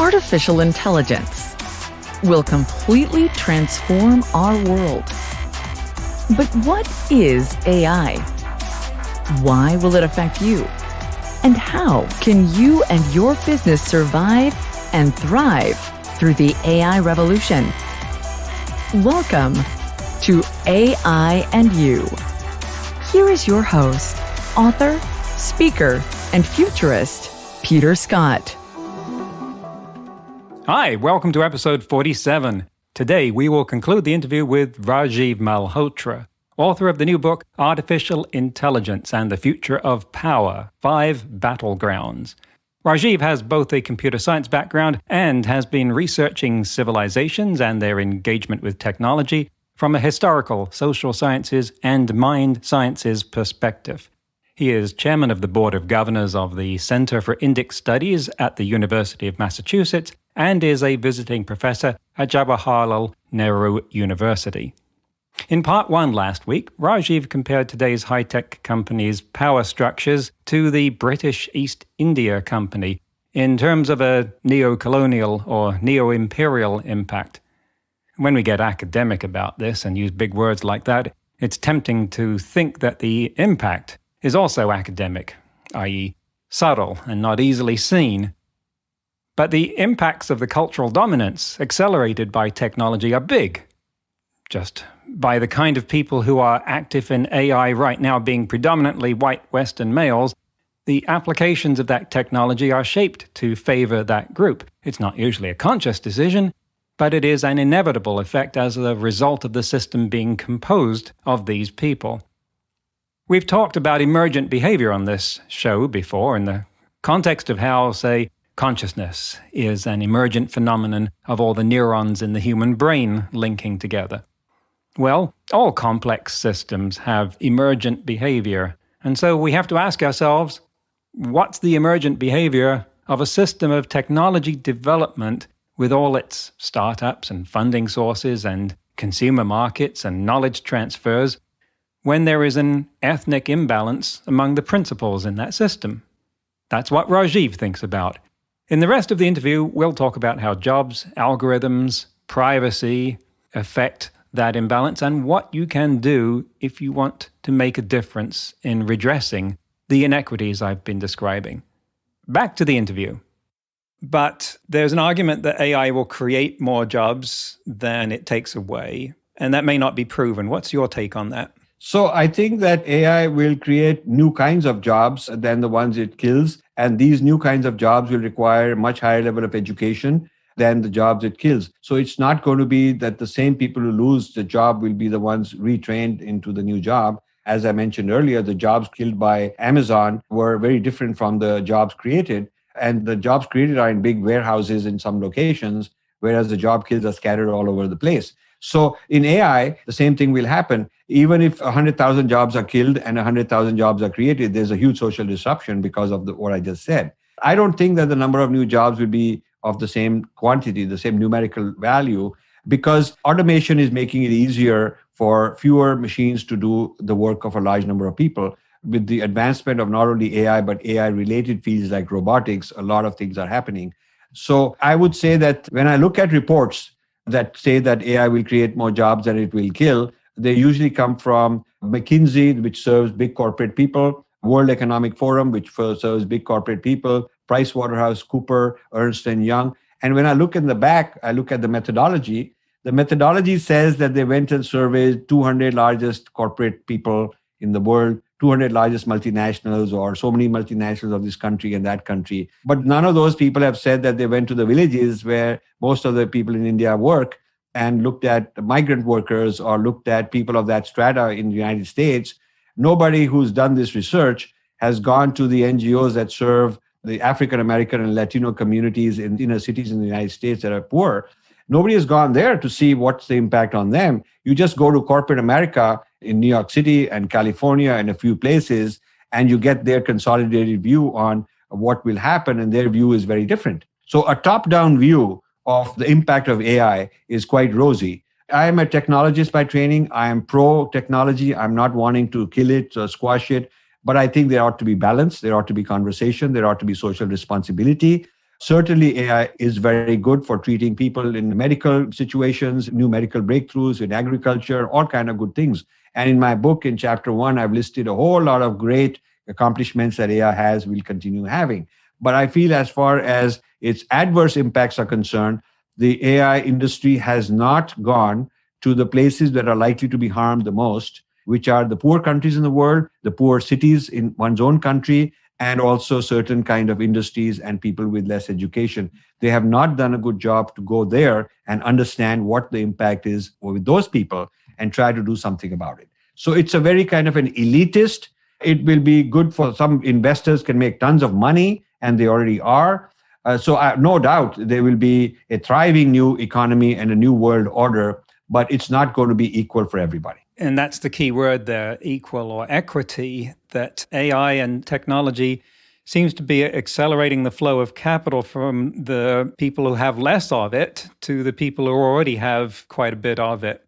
artificial intelligence will completely transform our world. But what is AI? Why will it affect you? And how can you and your business survive and thrive through the AI revolution? Welcome to AI and You. Here is your host, author, speaker, and futurist, Peter Scott. Hi, welcome to episode 47. Today, we will conclude the interview with Rajiv Malhotra, author of the new book, Artificial Intelligence and the Future of Power, 5 Battlegrounds. Rajiv has both a computer science background and has been researching civilizations and their engagement with technology from a historical, social sciences, and mind sciences perspective. He is chairman of the board of governors of the Center for Indic Studies at the University of Massachusetts and is a visiting professor at Jawaharlal Nehru University. In part 1 last week, Rajiv compared today's high-tech companies' power structures to the British East India Company in terms of a neo-colonial or neo-imperial impact. When we get academic about this and use big words like that, it's tempting to think that the impact is also academic, i.e. subtle and not easily seen. But the impacts of the cultural dominance accelerated by technology are big. Just by the kind of people who are active in AI right now being predominantly white Western males, the applications of that technology are shaped to favor that group. It's not usually a conscious decision, but it is an inevitable effect as a result of the system being composed of these people. We've talked about emergent behavior on this show before in the context of how, say, consciousness is an emergent phenomenon of all the neurons in the human brain linking together. Well, all complex systems have emergent behavior, and so we have to ask ourselves, what's the emergent behavior of a system of technology development with all its startups and funding sources and consumer markets and knowledge transfers when there is an ethnic imbalance among the principals in that system? That's what Rajiv thinks about. In the rest of the interview, we'll talk about how jobs, algorithms, privacy affect that imbalance and what you can do if you want to make a difference in redressing the inequities I've been describing. Back to the interview. But there's an argument that AI will create more jobs than it takes away, and that may not be proven. What's your take on that? So I think that AI will create new kinds of jobs than the ones it kills. And these new kinds of jobs will require much higher level of education than the jobs it kills. So it's not going to be that the same people who lose the job will be the ones retrained into the new job. As I mentioned earlier, the jobs killed by Amazon were very different from the jobs created. And the jobs created are in big warehouses in some locations, whereas the job kills are scattered all over the place. So in AI, the same thing will happen. Even if 100,000 jobs are killed and 100,000 jobs are created, there's a huge social disruption because of what I just said. I don't think that the number of new jobs will be of the same quantity, the same numerical value, because automation is making it easier for fewer machines to do the work of a large number of people. With the advancement of not only AI, but AI-related fields like robotics, a lot of things are happening. So I would say that when I look at reports that say that AI will create more jobs than it will kill, they usually come from McKinsey, which serves big corporate people, World Economic Forum, which serves big corporate people, PricewaterhouseCoopers, Ernst & Young. And when I look in the back, I look at the methodology. The methodology says that they went and surveyed 200 largest corporate people in the world, 200 largest multinationals or so many multinationals of this country and that country. But none of those people have said that they went to the villages where most of the people in India work and looked at migrant workers or looked at people of that strata in the United States. Nobody who's done this research has gone to the NGOs that serve the African American and Latino communities in inner cities in the United States that are poor. Nobody has gone there to see what's the impact on them. You just go to corporate America in New York City and California and a few places, and you get their consolidated view on what will happen, and their view is very different. So a top-down view of the impact of AI is quite rosy. I am a technologist by training. I am pro-technology. I'm not wanting to kill it or squash it, but I think there ought to be balance. There ought to be conversation. There ought to be social responsibility. Certainly, AI is very good for treating people in medical situations, new medical breakthroughs in agriculture, all kind of good things. And in my book, in chapter 1, I've listed a whole lot of great accomplishments that AI has, will continue having. But I feel as far as its adverse impacts are concerned, the AI industry has not gone to the places that are likely to be harmed the most, which are the poor countries in the world, the poor cities in one's own country, and also certain kind of industries and people with less education. They have not done a good job to go there and understand what the impact is with those people and try to do something about it. So it's a very kind of an elitist. It will be good for some investors can make tons of money, and they already are. No doubt there will be a thriving new economy and a new world order, but it's not going to be equal for everybody. And that's the key word there, equal or equity, that AI and technology seems to be accelerating the flow of capital from the people who have less of it to the people who already have quite a bit of it.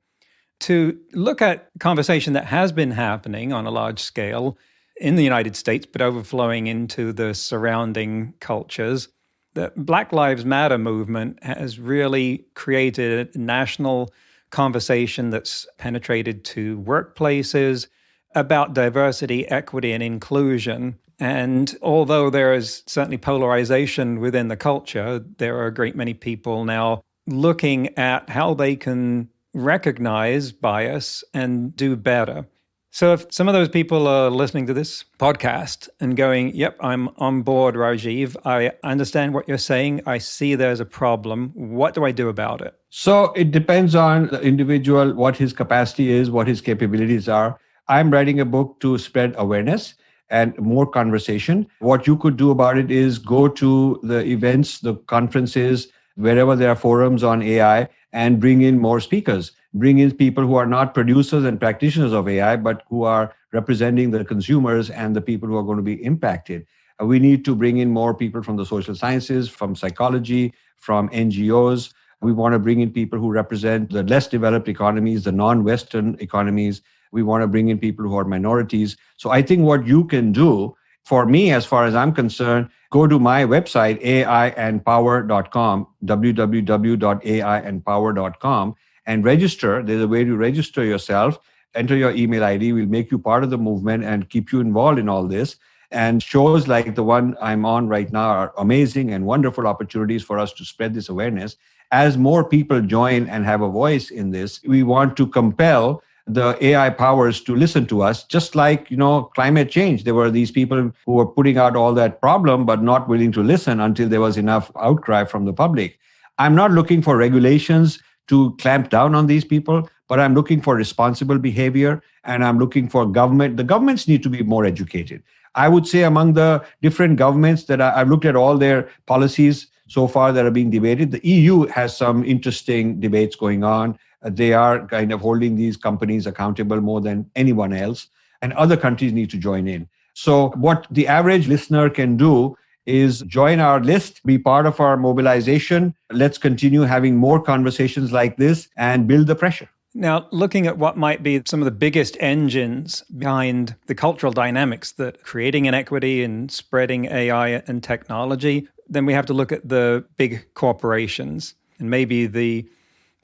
To look at conversation that has been happening on a large scale in the United States, but overflowing into the surrounding cultures, the Black Lives Matter movement has really created a national conversation that's penetrated to workplaces about diversity, equity, and inclusion. And although there is certainly polarization within the culture, there are a great many people now looking at how they can recognize bias and do better. So if some of those people are listening to this podcast and going, yep, I'm on board, Rajiv, I understand what you're saying, I see there's a problem, what do I do about it? So it depends on the individual, what his capacity is, what his capabilities are. I'm writing a book to spread awareness and more conversation. What you could do about it is go to the events, the conferences, wherever there are forums on AI, and bring in more speakers. Bring in people who are not producers and practitioners of AI, but who are representing the consumers and the people who are going to be impacted. We need to bring in more people from the social sciences, from psychology, from NGOs. We want to bring in people who represent the less developed economies, the non-Western economies. We want to bring in people who are minorities. So I think what you can do, for me, as far as I'm concerned, go to my website, aiandpower.com, www.aiandpower.com, and register. There's a way to register yourself. Enter your email ID. We'll make you part of the movement and keep you involved in all this. And shows like the one I'm on right now are amazing and wonderful opportunities for us to spread this awareness. As more people join and have a voice in this, we want to compel the AI powers to listen to us, just like, climate change. There were these people who were putting out all that problem, but not willing to listen until there was enough outcry from the public. I'm not looking for regulations to clamp down on these people, but I'm looking for responsible behavior, and I'm looking for government. The governments need to be more educated. I would say among the different governments that I've looked at all their policies so far that are being debated, the EU has some interesting debates going on. They are kind of holding these companies accountable more than anyone else, and other countries need to join in. So what the average listener can do is join our list, be part of our mobilization. Let's continue having more conversations like this and build the pressure. Now, looking at what might be some of the biggest engines behind the cultural dynamics that creating inequity and spreading AI and technology, then we have to look at the big corporations. And maybe the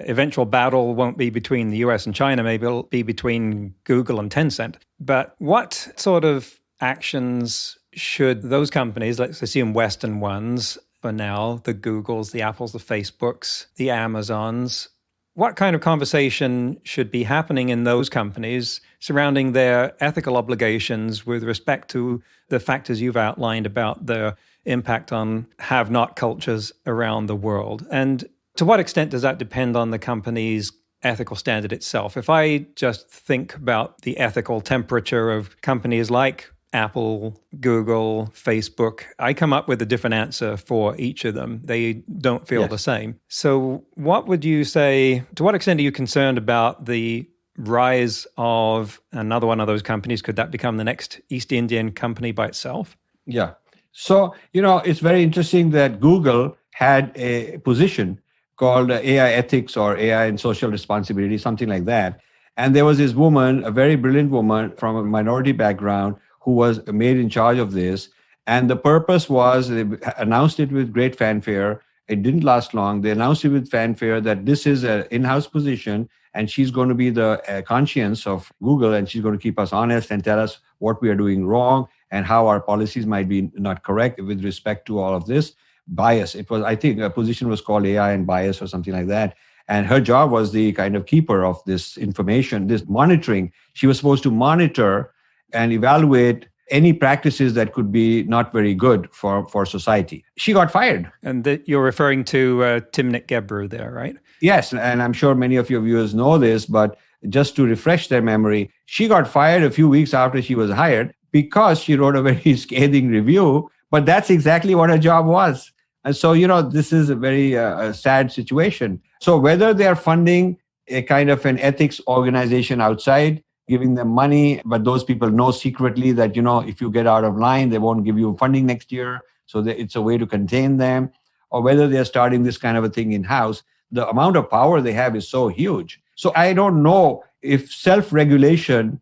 eventual battle won't be between the US and China, maybe it'll be between Google and Tencent. But what sort of actions should those companies, let's assume Western ones for now, the Googles, the Apples, the Facebooks, the Amazons, what kind of conversation should be happening in those companies surrounding their ethical obligations with respect to the factors you've outlined about their impact on have-not cultures around the world? And to what extent does that depend on the company's ethical standard itself? If I just think about the ethical temperature of companies like Apple, Google, Facebook, I come up with a different answer for each of them. They don't feel the same. So what would you say, to what extent are you concerned about the rise of another one of those companies? Could that become the next East Indian company by itself? Yeah. So, it's very interesting that Google had a position called AI ethics or AI and social responsibility, something like that. And there was this woman, a very brilliant woman from a minority background, who was made in charge of this. And the purpose was, they announced it with great fanfare. It didn't last long. They announced it with fanfare that this is an in-house position and she's going to be the conscience of Google, and she's going to keep us honest and tell us what we are doing wrong and how our policies might be not correct with respect to all of this bias. It was, I think, a position was called AI and bias or something like that. And her job was the kind of keeper of this information, this monitoring. She was supposed to monitor and evaluate any practices that could be not very good for society. She got fired. And you're referring to Timnit Gebru there, right? Yes, and I'm sure many of your viewers know this, but just to refresh their memory, she got fired a few weeks after she was hired because she wrote a very scathing review, but that's exactly what her job was. And so, this is a very sad situation. So whether they are funding a kind of an ethics organization outside, giving them money, but those people know secretly that, if you get out of line, they won't give you funding next year. So it's a way to contain them. Or whether they're starting this kind of a thing in-house, the amount of power they have is so huge. So I don't know if self-regulation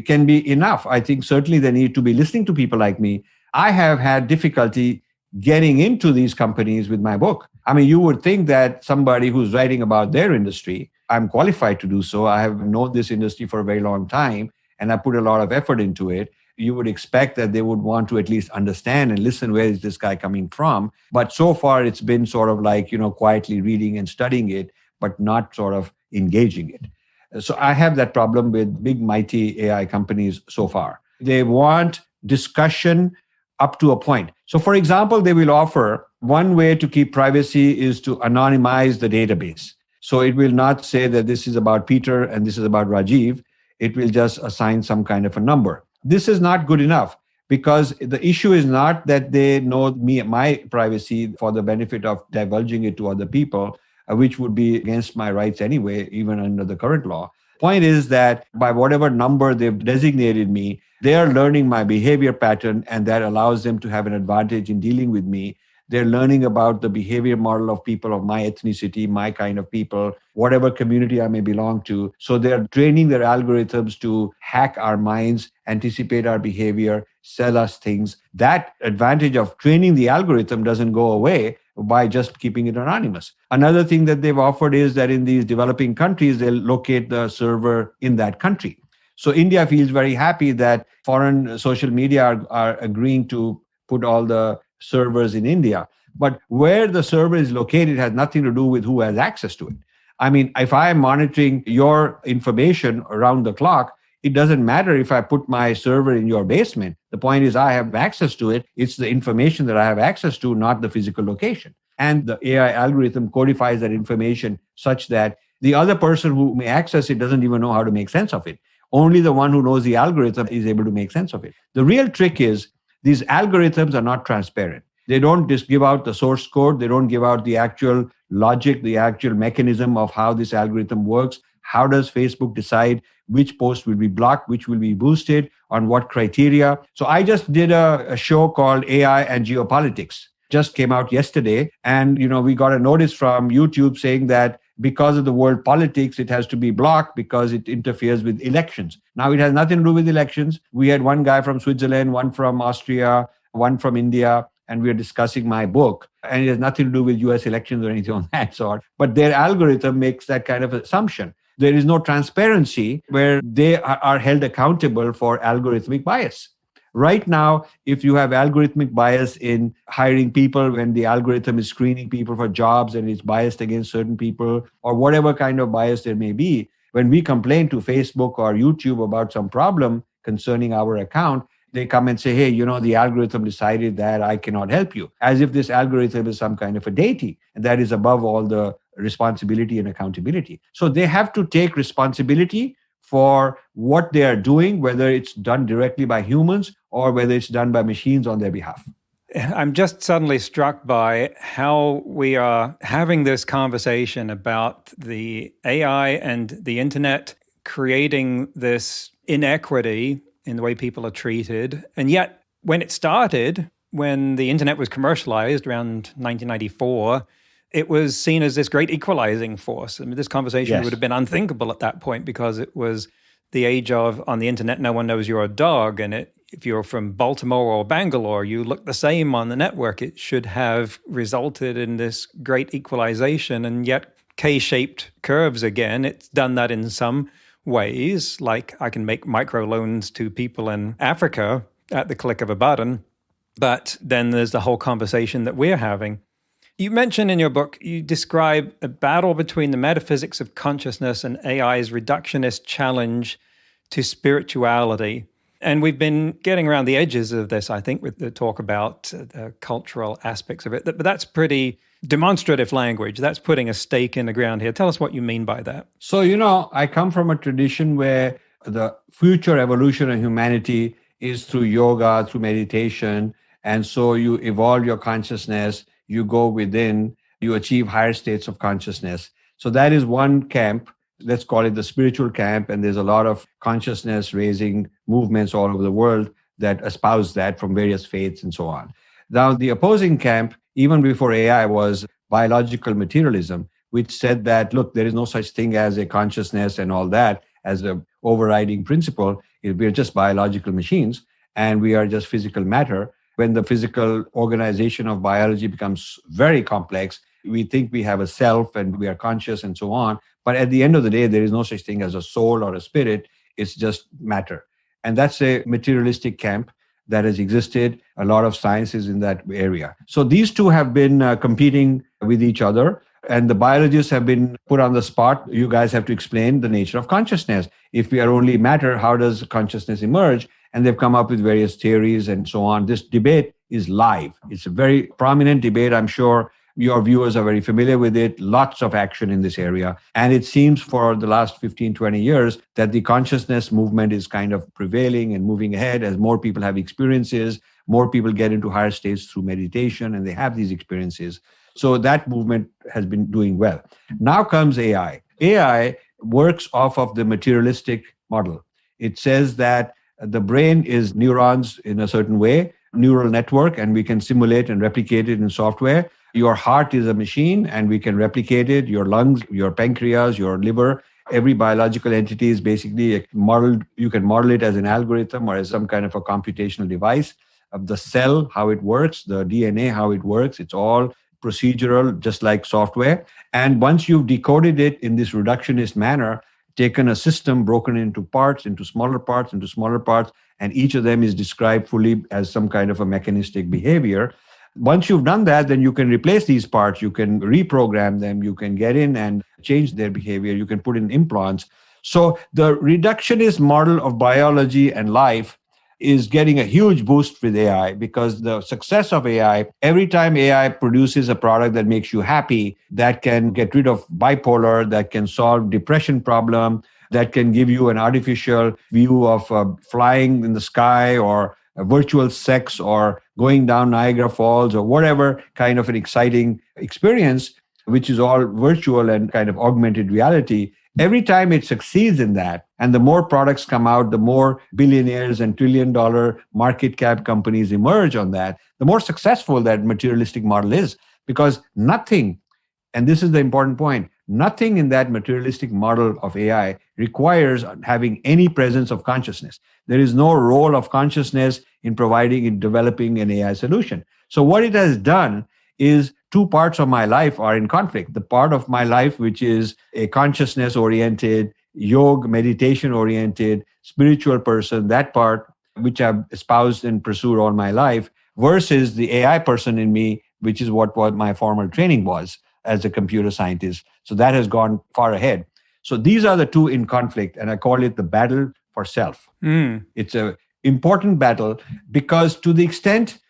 can be enough. I think certainly they need to be listening to people like me. I have had difficulty getting into these companies with my book. I mean, you would think that somebody who's writing about their industry, I'm qualified to do so. I have known this industry for a very long time, and I put a lot of effort into it. You would expect that they would want to at least understand and listen, where is this guy coming from? But so far, it's been sort of like, quietly reading and studying it, but not sort of engaging it. So I have that problem with big, mighty AI companies so far. They want discussion up to a point. So for example, they will offer one way to keep privacy is to anonymize the database. So it will not say that this is about Peter and this is about Rajiv. It will just assign some kind of a number. This is not good enough, because the issue is not that they know my privacy for the benefit of divulging it to other people, which would be against my rights anyway, even under the current law. Point is that by whatever number they've designated me, they are learning my behavior pattern, and that allows them to have an advantage in dealing with me. They're learning about the behavior model of people of my ethnicity, my kind of people, whatever community I may belong to. So they're training their algorithms to hack our minds, anticipate our behavior, sell us things. That advantage of training the algorithm doesn't go away by just keeping it anonymous. Another thing that they've offered is that in these developing countries, they'll locate the server in that country. So India feels very happy that foreign social media are agreeing to put all the servers in India. But where the server is located has nothing to do with who has access to it. I mean, if I am monitoring your information around the clock, it doesn't matter if I put my server in your basement. The point is I have access to it. It's the information that I have access to, not the physical location. And the AI algorithm codifies that information such that the other person who may access it doesn't even know how to make sense of it. Only the one who knows the algorithm is able to make sense of it. The real trick is these algorithms are not transparent. They don't just give out the source code. They don't give out the actual logic, the actual mechanism of how this algorithm works. How does Facebook decide which post will be blocked, which will be boosted, on what criteria? So I just did a show called AI and Geopolitics. Just came out yesterday. And, we got a notice from YouTube saying that because of the world politics, it has to be blocked because it interferes with elections. Now, it has nothing to do with elections. We had one guy from Switzerland, one from Austria, one from India, and we are discussing my book. And it has nothing to do with US elections or anything of that sort. But their algorithm makes that kind of assumption. There is no transparency where they are held accountable for algorithmic bias. Right now, if you have algorithmic bias in hiring people, when the algorithm is screening people for jobs and it's biased against certain people, or whatever kind of bias there may be, when we complain to Facebook or YouTube about some problem concerning our account, they come and say, hey, the algorithm decided that I cannot help you, as if this algorithm is some kind of a deity and that is above all the responsibility and accountability. So they have to take responsibility for what they are doing, whether it's done directly by humans or whether it's done by machines on their behalf. I'm just suddenly struck by how we are having this conversation about the AI and the internet creating this inequity in the way people are treated. And yet, when it started, when the internet was commercialized around 1994, it was seen as this great equalizing force. I mean, this conversation would have been unthinkable at that point because it was the age of, on the internet, no one knows you're a dog, and if you're from Baltimore or Bangalore, you look the same on the network. It should have resulted in this great equalization, and yet K-shaped curves again. It's done that in some ways, like I can make microloans to people in Africa at the click of a button. But then there's the whole conversation that we're having. You mentioned in your book, you describe a battle between the metaphysics of consciousness and AI's reductionist challenge to spirituality. And we've been getting around the edges of this, I think, with the talk about the cultural aspects of it. But that's pretty demonstrative language. That's putting a stake in the ground here. Tell us what you mean by that. So, I come from a tradition where the future evolution of humanity is through yoga, through meditation. And so you evolve your consciousness, you go within, you achieve higher states of consciousness. So that is one camp. Let's call it the spiritual camp. And there's a lot of consciousness raising movements all over the world that espouse that from various faiths and so on. Now, the opposing camp, even before AI, was biological materialism, which said that, look, there is no such thing as a consciousness and all that as an overriding principle. We're just biological machines and we are just physical matter. When the physical organization of biology becomes very complex, we think we have a self and we are conscious and so on. But at the end of the day, there is no such thing as a soul or a spirit. It's just matter. And that's a materialistic camp that has existed. A lot of science is in that area. So these two have been competing with each other. And the biologists have been put on the spot. You guys have to explain the nature of consciousness. If we are only matter, how does consciousness emerge? And they've come up with various theories and so on. This debate is live. It's a very prominent debate. I'm sure your viewers are very familiar with it. Lots of action in this area. And it seems for the last 15, 20 years that the consciousness movement is kind of prevailing and moving ahead as more people have experiences, more people get into higher states through meditation, and they have these experiences. So that movement has been doing well. Now comes AI. AI works off of the materialistic model. It says that the brain is neurons in a certain way, neural network, and we can simulate and replicate it in software. Your heart is a machine and we can replicate it. Your lungs, your pancreas, your liver, every biological entity is basically modeled. You can model it as an algorithm or as some kind of a computational device. Of the cell, how it works, the DNA, how it works. It's all procedural, just like software. And once you've decoded it in this reductionist manner, taken a system, broken into parts, into smaller parts, and each of them is described fully as some kind of a mechanistic behavior. Once you've done that, then you can replace these parts, you can reprogram them, you can get in and change their behavior, you can put in implants. So the reductionist model of biology and life is getting a huge boost with AI because the success of AI, every time AI produces a product that makes you happy, that can get rid of bipolar, that can solve depression problem, that can give you an artificial view of flying in the sky or virtual sex or going down Niagara Falls or whatever kind of an exciting experience, which is all virtual and kind of augmented reality. Every time it succeeds in that, and the more products come out, the more billionaires and trillion-dollar market cap companies emerge on that, the more successful that materialistic model is. Because nothing, and this is the important point, nothing in that materialistic model of AI requires having any presence of consciousness. There is no role of consciousness in providing and developing an AI solution. So what it has done is two parts of my life are in conflict. The part of my life, which is a consciousness-oriented, yoga, meditation-oriented, spiritual person, that part, which I've espoused and pursued all my life, versus the AI person in me, which is what my formal training was as a computer scientist. So that has gone far ahead. So these are the two in conflict, and I call it the battle for self. It's an important battle because to the extent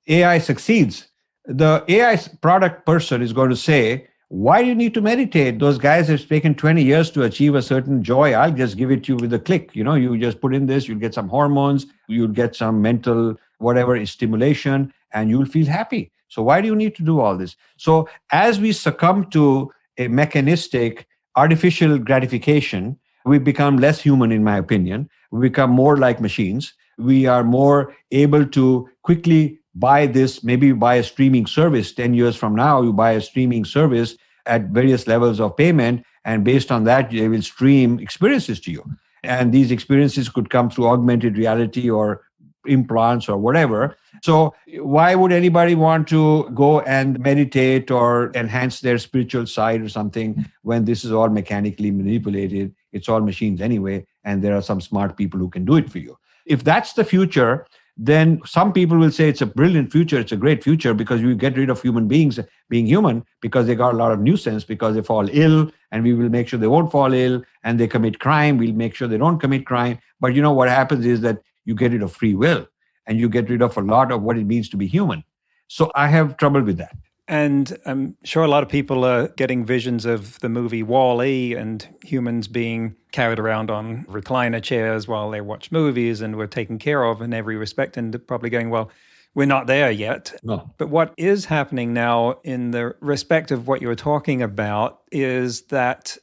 AI succeeds, the AI product person is going to say, why do you need to meditate? Those guys have taken 20 years to achieve a certain joy. I'll just give it to you with a click. You just put in this, you'll get some hormones, you'll get some mental, whatever stimulation, and you'll feel happy. So why do you need to do all this? So as we succumb to a mechanistic, artificial gratification, we become less human, in my opinion. We become more like machines. We are more able to quickly buy this, maybe you buy a streaming service. 10 years from now, you buy a streaming service at various levels of payment. And based on that, they will stream experiences to you. And these experiences could come through augmented reality or implants or whatever. So why would anybody want to go and meditate or enhance their spiritual side or something when this is all mechanically manipulated? It's all machines anyway, and there are some smart people who can do it for you. If that's the future, then some people will say it's a brilliant future, it's a great future, because you get rid of human beings being human, because they got a lot of nuisance, because they fall ill, and we will make sure they won't fall ill, and they commit crime, we'll make sure they don't commit crime. But what happens is that you get rid of free will, and you get rid of a lot of what it means to be human. So I have trouble with that. And I'm sure a lot of people are getting visions of the movie Wall-E and humans being carried around on recliner chairs while they watch movies and were taken care of in every respect, and probably going, well, we're not there yet. No. But what is happening now in the respect of what you were talking about is that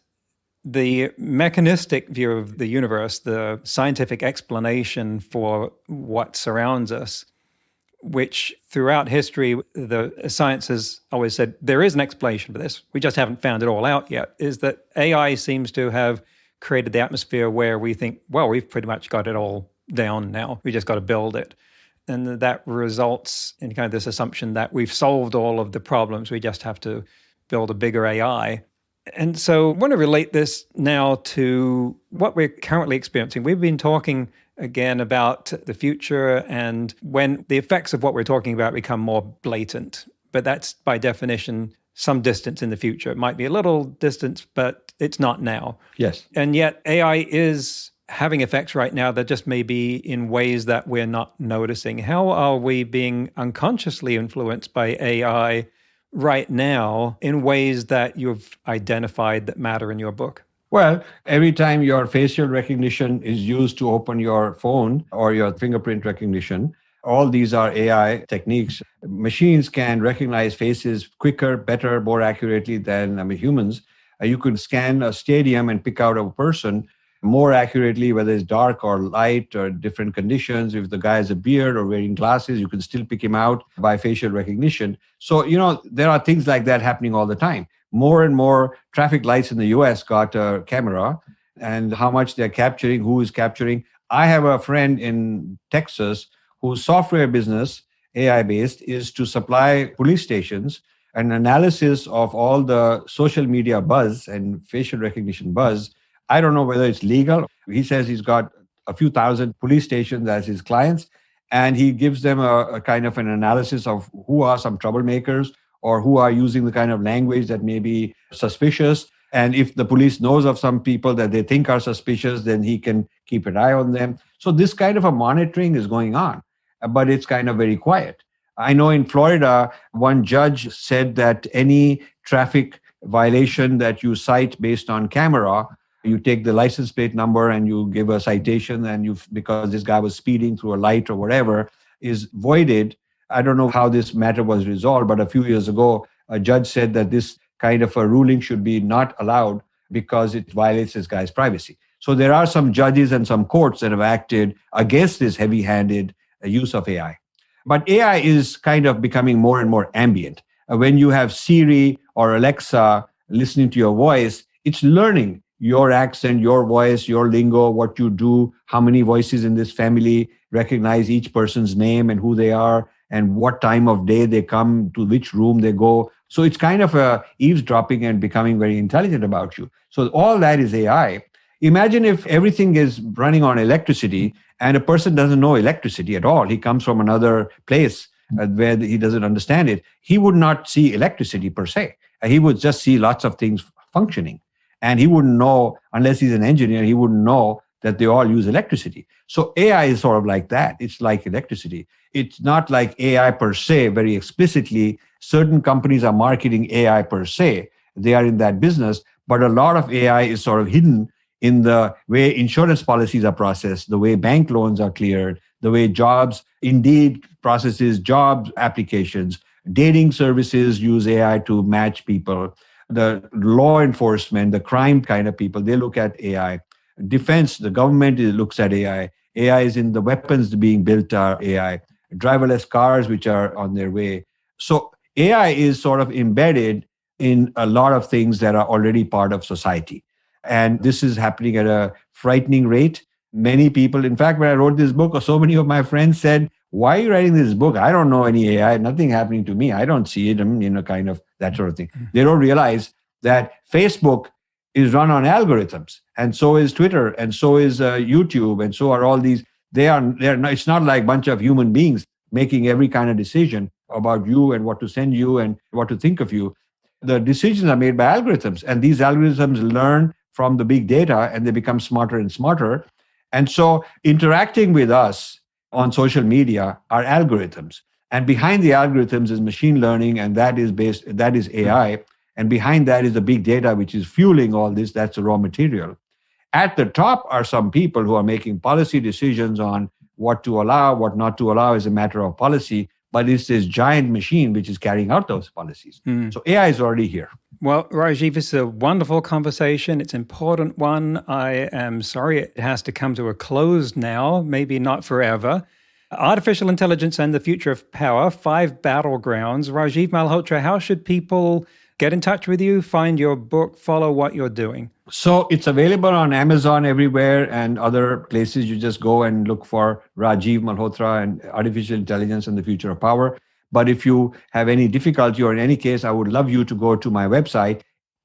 the mechanistic view of the universe, the scientific explanation for what surrounds us, which throughout history, the science has always said there is an explanation for this, we just haven't found it all out yet, is that AI seems to have created the atmosphere where we think, well, we've pretty much got it all down now. We just got to build it. And that results in kind of this assumption that we've solved all of the problems. We just have to build a bigger AI. And so I want to relate this now to what we're currently experiencing. We've been talking again about the future and when the effects of what we're talking about become more blatant. But that's by definition some distance in the future. It might be a little distance, but it's not now. Yes. And yet AI is having effects right now that just may be in ways that we're not noticing. How are we being unconsciously influenced by AI right now in ways that you've identified that matter in your book? Well, every time your facial recognition is used to open your phone or your fingerprint recognition, all these are AI techniques. Machines can recognize faces quicker, better, more accurately than humans. You could scan a stadium and pick out a person more accurately, whether it's dark or light or different conditions. If the guy has a beard or wearing glasses, you can still pick him out by facial recognition. So, there are things like that happening all the time. More and more traffic lights in the US got a camera, and how much they're capturing, who is capturing. I have a friend in Texas whose software business, AI-based, is to supply police stations an analysis of all the social media buzz and facial recognition buzz. I don't know whether it's legal. He says he's got a few thousand police stations as his clients, and he gives them a kind of an analysis of who are some troublemakers or who are using the kind of language that may be suspicious. And if the police knows of some people that they think are suspicious, then he can keep an eye on them. So this kind of a monitoring is going on, but it's kind of very quiet. I know in Florida, one judge said that any traffic violation that you cite based on camera, you take the license plate number and you give a citation, and because this guy was speeding through a light or whatever, is voided. I don't know how this matter was resolved, but a few years ago, a judge said that this kind of a ruling should be not allowed because it violates this guy's privacy. So there are some judges and some courts that have acted against this heavy-handed use of AI. But AI is kind of becoming more and more ambient. When you have Siri or Alexa listening to your voice, it's learning your accent, your voice, your lingo, what you do, how many voices in this family recognize each person's name and who they are, and what time of day they come, to which room they go. So it's kind of eavesdropping and becoming very intelligent about you. So all that is AI. Imagine if everything is running on electricity and a person doesn't know electricity at all. He comes from another place where he doesn't understand it. He would not see electricity per se. He would just see lots of things functioning. And he wouldn't know, unless he's an engineer, he wouldn't know that they all use electricity. So AI is sort of like that. It's like electricity. It's not like AI per se, very explicitly. Certain companies are marketing AI per se. They are in that business. But a lot of AI is sort of hidden in the way insurance policies are processed, the way bank loans are cleared, the way jobs, Indeed processes job applications, dating services use AI to match people, the law enforcement, the crime kind of people, they look at AI. Defense, the government looks at AI. AI is in the weapons being built are AI. Driverless cars, which are on their way. So AI is sort of embedded in a lot of things that are already part of society. And this is happening at a frightening rate. Many people, in fact, when I wrote this book, so many of my friends said, why are you writing this book? I don't know any AI, nothing happening to me. I don't see it, kind of that sort of thing. They don't realize that Facebook is run on algorithms, and so is Twitter, and so is YouTube, and so are all these. They're not, it's not like a bunch of human beings making every kind of decision about you and what to send you and what to think of you. The decisions are made by algorithms, and these algorithms learn from the big data, and they become smarter and smarter. And so interacting with us on social media are algorithms. And behind the algorithms is machine learning, and that is AI. And behind that is the big data, which is fueling all this. That's the raw material. At the top are some people who are making policy decisions on what to allow, what not to allow as a matter of policy. But it's this giant machine which is carrying out those policies. So AI is already here. Well, Rajiv, it's a wonderful conversation. It's an important one. I am sorry it has to come to a close now, maybe not forever. Artificial Intelligence and the Future of Power, 5 Battlegrounds. Rajiv Malhotra, how should people get in touch with you, find your book, follow what you're doing? So it's available on Amazon everywhere and other places. You just go and look for Rajiv Malhotra and Artificial Intelligence and the Future of Power. But if you have any difficulty, or in any case, I would love you to go to my website,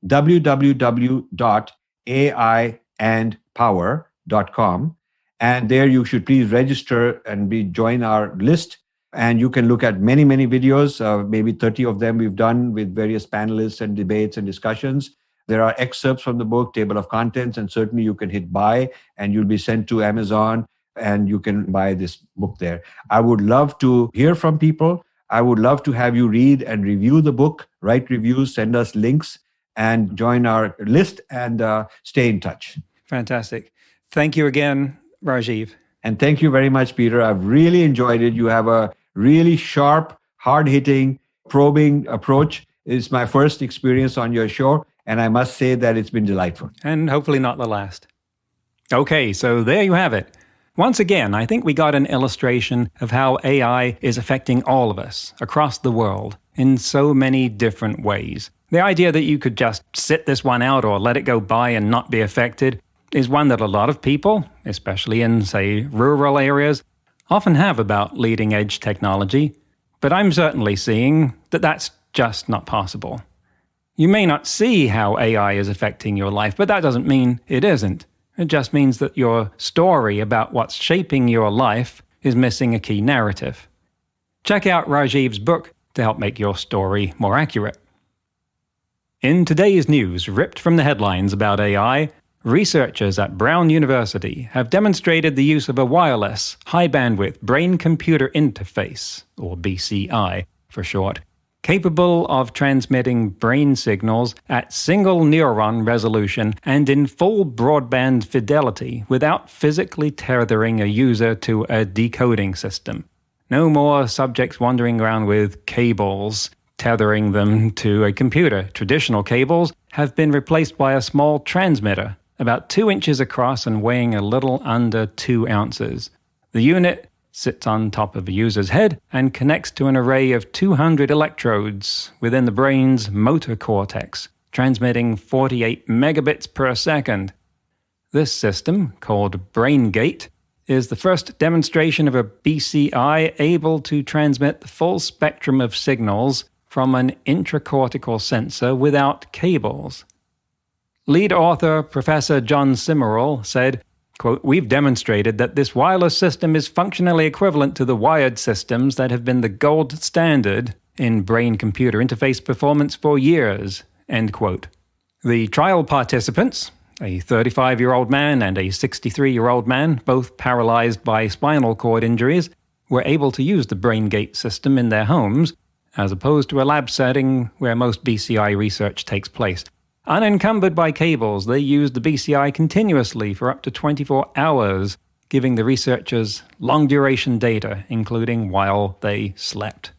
www.aiandpower.com. And there you should please register and join our list. And you can look at many, many videos, maybe 30 of them we've done with various panelists and debates and discussions. There are excerpts from the book, table of contents, and certainly you can hit buy and you'll be sent to Amazon and you can buy this book there. I would love to hear from people. I would love to have you read and review the book, write reviews, send us links, and join our list and stay in touch. Fantastic. Thank you again, Rajiv. And thank you very much, Peter. I've really enjoyed it. You have a really sharp, hard-hitting, probing approach. It's my first experience on your show, and I must say that it's been delightful. And hopefully not the last. Okay, so there you have it. Once again, I think we got an illustration of how AI is affecting all of us across the world in so many different ways. The idea that you could just sit this one out or let it go by and not be affected is one that a lot of people, especially in, say, rural areas, often have about leading-edge technology. But I'm certainly seeing that that's just not possible. You may not see how AI is affecting your life, but that doesn't mean it isn't. It just means that your story about what's shaping your life is missing a key narrative. Check out Rajiv's book to help make your story more accurate. In today's news, ripped from the headlines about AI, researchers at Brown University have demonstrated the use of a wireless, high-bandwidth brain-computer interface, or BCI for short, capable of transmitting brain signals at single neuron resolution and in full broadband fidelity without physically tethering a user to a decoding system. No more subjects wandering around with cables, tethering them to a computer. Traditional cables have been replaced by a small transmitter, about 2 inches across and weighing a little under 2 ounces. The unit sits on top of a user's head and connects to an array of 200 electrodes within the brain's motor cortex, transmitting 48 megabits per second. This system, called BrainGate, is the first demonstration of a BCI able to transmit the full spectrum of signals from an intracortical sensor without cables. Lead author Professor John Simmerall said, quote, "We've demonstrated that this wireless system is functionally equivalent to the wired systems that have been the gold standard in brain-computer interface performance for years," end quote. The trial participants, a 35-year-old man and a 63-year-old man, both paralyzed by spinal cord injuries, were able to use the BrainGate system in their homes, as opposed to a lab setting where most BCI research takes place. Unencumbered by cables, they used the BCI continuously for up to 24 hours, giving the researchers long-duration data, including while they slept.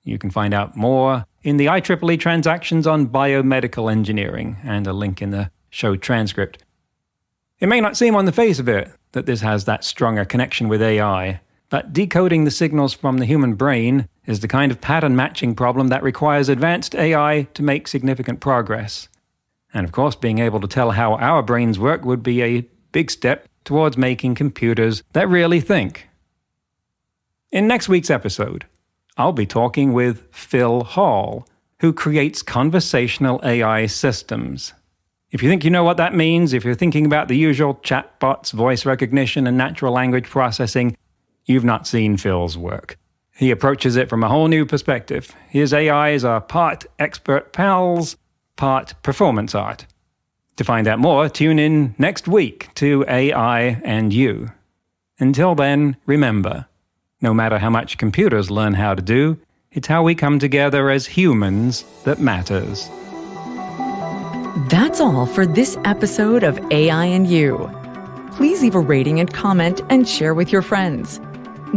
You can find out more in the IEEE Transactions on Biomedical Engineering, and a link in the show transcript. It may not seem on the face of it that this has that strong a connection with AI, but decoding the signals from the human brain is the kind of pattern matching problem that requires advanced AI to make significant progress. And of course, being able to tell how our brains work would be a big step towards making computers that really think. In next week's episode, I'll be talking with Phil Hall, who creates conversational AI systems. If you think you know what that means, if you're thinking about the usual chatbots, voice recognition, and natural language processing, you've not seen Phil's work. He approaches it from a whole new perspective. His AIs are part expert pals, part performance art. To find out more, tune in next week to AI and You. Until then, remember, no matter how much computers learn how to do, it's how we come together as humans that matters. That's all for this episode of AI and You. Please leave a rating and comment and share with your friends.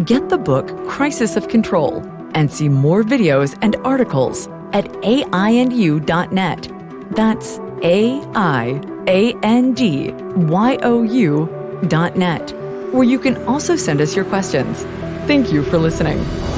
Get the book Crisis of Control and see more videos and articles at aiandyou.net. That's aiandyou.net, where you can also send us your questions. Thank you for listening.